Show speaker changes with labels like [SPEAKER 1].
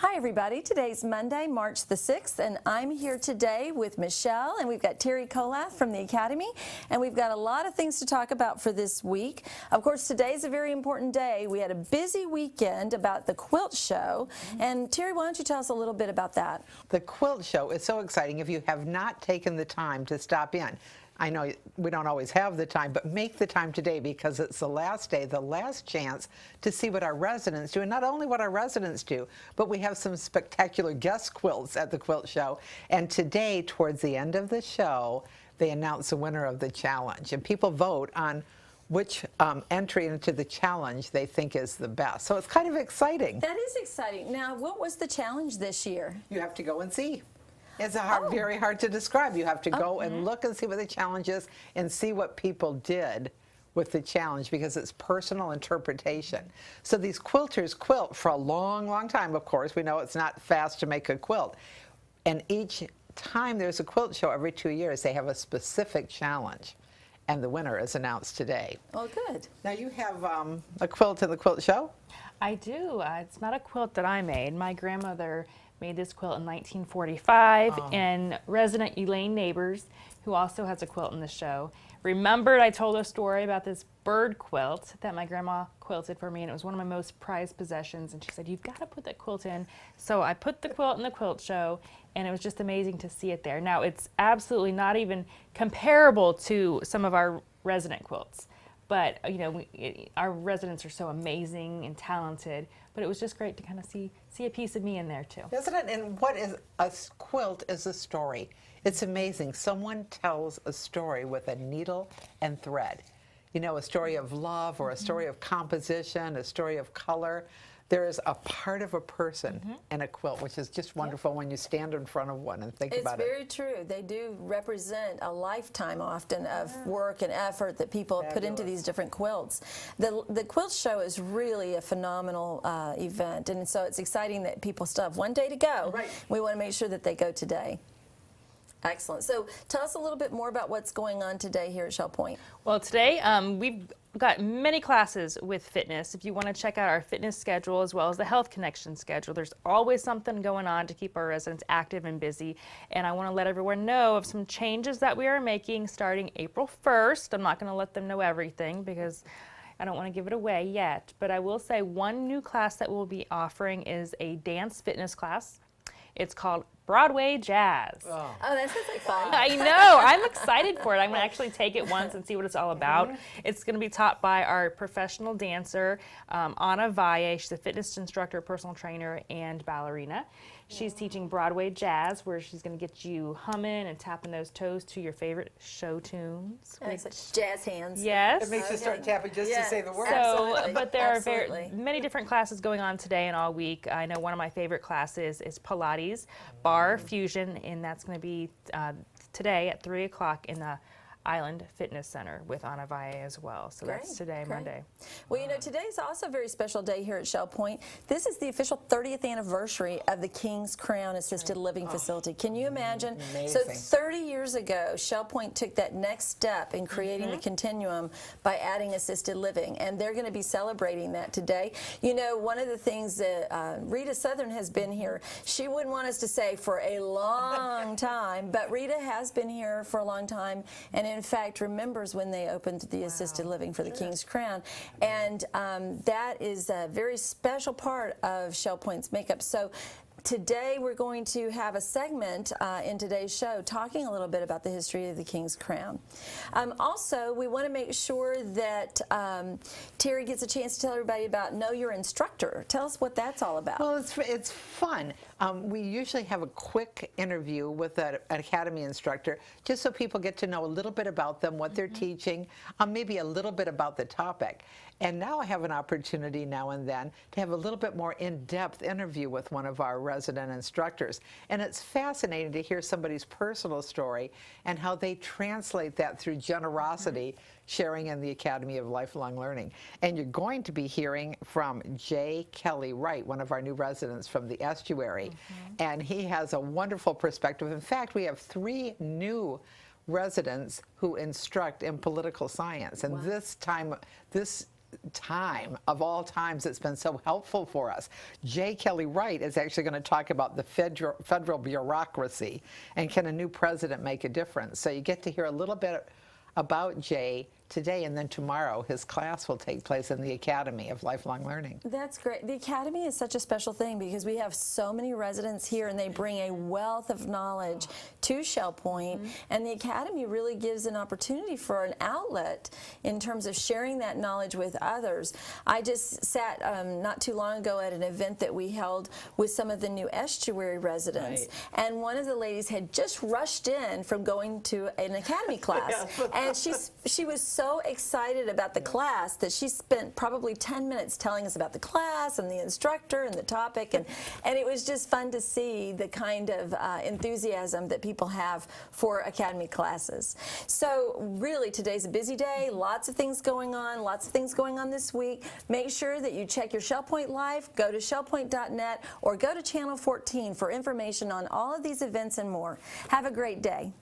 [SPEAKER 1] Hi everybody, today's Monday, March the 6th, and I'm here today with Michelle, and we've got Terry Kolath from the Academy, and we've got a lot of things to talk about for this week. Of course, today's a very important day. We had a busy weekend about the quilt show, and Terry, why don't you tell us a little bit about that?
[SPEAKER 2] The quilt show is so exciting. If you have not taken the time to stop in, I know we don't always have the time, but make the time today because it's the last day, the last chance to see what our residents do. And not only what our residents do, but we have some spectacular guest quilts at the quilt show. And today, towards the end of the show, they announce the winner of the challenge. And people vote on which entry into the challenge they think is the best. So it's kind of exciting.
[SPEAKER 1] That is exciting. Now, what was the challenge this year?
[SPEAKER 2] You have to go and see. It's very hard to describe. You have to go and look and see what the challenge is and see what people did with the challenge because it's personal interpretation. So these quilters quilt for a long, long time, of course. We know it's not fast to make a quilt. And each time there's a quilt show every 2 years, they have a specific challenge. And the winner is announced today.
[SPEAKER 1] Oh, good.
[SPEAKER 2] Now you have a quilt in the quilt show?
[SPEAKER 3] I do. It's not a quilt that I made. My grandmother made this quilt in 1945, and resident Elaine Neighbors, who also has a quilt in the show, remembered I told a story about this bird quilt that my grandma quilted for me, and it was one of my most prized possessions, and she said, you've got to put that quilt in. So I put the quilt in the quilt show, and it was just amazing to see it there. Now, it's absolutely not even comparable to some of our resident quilts. But, you know, our residents are so amazing and talented. But it was just great to kind of see a piece of me in there, too.
[SPEAKER 2] Isn't it? And what is a quilt is a story. It's amazing. Someone tells a story with a needle and thread. You know, a story of love or a story of composition, a story of color. There is a part of a person in a quilt, which is just wonderful when you stand in front of one and think about it.
[SPEAKER 1] It's very true. They do represent a lifetime often of work and effort that people have put into these different quilts. The quilt show is really a phenomenal event, and so it's exciting that people still have one day to go.
[SPEAKER 2] Right.
[SPEAKER 1] We want to make sure that they go today. Excellent. So tell us a little bit more about what's going on today here at Shell Point.
[SPEAKER 3] Well, today we've got many classes with fitness. If you want to check out our fitness schedule as well as the Health Connection schedule, there's always something going on to keep our residents active and busy. And I want to let everyone know of some changes that we are making starting April 1st. I'm not going to let them know everything because I don't want to give it away yet. But I will say one new class that we'll be offering is a dance fitness class. It's called Broadway Jazz.
[SPEAKER 1] Oh, that sounds like fun.
[SPEAKER 3] I know. I'm excited for it. I'm going to actually take it once and see what it's all about. It's going to be taught by our professional dancer, Anna Valle. She's a fitness instructor, personal trainer, and ballerina. She's teaching Broadway Jazz, where she's going to get you humming and tapping those toes to your favorite show tunes.
[SPEAKER 1] Like jazz hands.
[SPEAKER 3] Yes.
[SPEAKER 2] It makes you start tapping just to say the word.
[SPEAKER 3] So, but there are many different classes going on today and all week. I know one of my favorite classes is Pilates, Bar Fusion, and that's going to be today at 3 o'clock in the Island Fitness Center with Anna Valle as well. So that's today, Monday.
[SPEAKER 1] Well, you know, today's also a very special day here at Shell Point. This is the official 30th anniversary of the King's Crown Assisted Living Facility. Can you imagine?
[SPEAKER 2] Amazing.
[SPEAKER 1] So 30 years ago, Shell Point took that next step in creating the continuum by adding assisted living, and they're going to be celebrating that today. You know, one of the things that Rita Southern has been here, she wouldn't want us to say for a long time, but Rita has been here for a long time, and in fact remembers when they opened the assisted living for the King's Crown, and that is a very special part of Shell Point's makeup. So today we're going to have a segment in today's show talking a little bit about the history of the King's Crown. Also, we want to make sure that Terry gets a chance to tell everybody about Know Your Instructor. Tell us what that's all about.
[SPEAKER 2] Well, it's fun. We usually have a quick interview with an Academy instructor just so people get to know a little bit about them, what they're teaching, maybe a little bit about the topic. And now I have an opportunity now and then to have a little bit more in-depth interview with one of our resident instructors. And it's fascinating to hear somebody's personal story and how they translate that through generosity, sharing in the Academy of Lifelong Learning. And you're going to be hearing from Jay Kelly Wright, one of our new residents from the Estuary. And he has a wonderful perspective. In fact, we have 3 new residents who instruct in political science. And this time of all times that's been so helpful for us. J. Kelly Wright is actually going to talk about the federal bureaucracy and can a new president make a difference. So you get to hear a little bit about Jay today, and then tomorrow his class will take place in the Academy of Lifelong Learning.
[SPEAKER 1] That's great. The Academy is such a special thing because we have so many residents here and they bring a wealth of knowledge to Shell Point, and the Academy really gives an opportunity for an outlet in terms of sharing that knowledge with others. I just sat not too long ago at an event that we held with some of the new estuary residents, and one of the ladies had just rushed in from going to an Academy class, and she was so excited about the class that she spent probably 10 minutes telling us about the class and the instructor and the topic, and it was just fun to see the kind of enthusiasm that people have for Academy classes. So really today's a busy day, lots of things going on this week. Make sure that you check your Shell Point Life, go to shellpoint.net or go to Channel 14 for information on all of these events and more. Have a great day.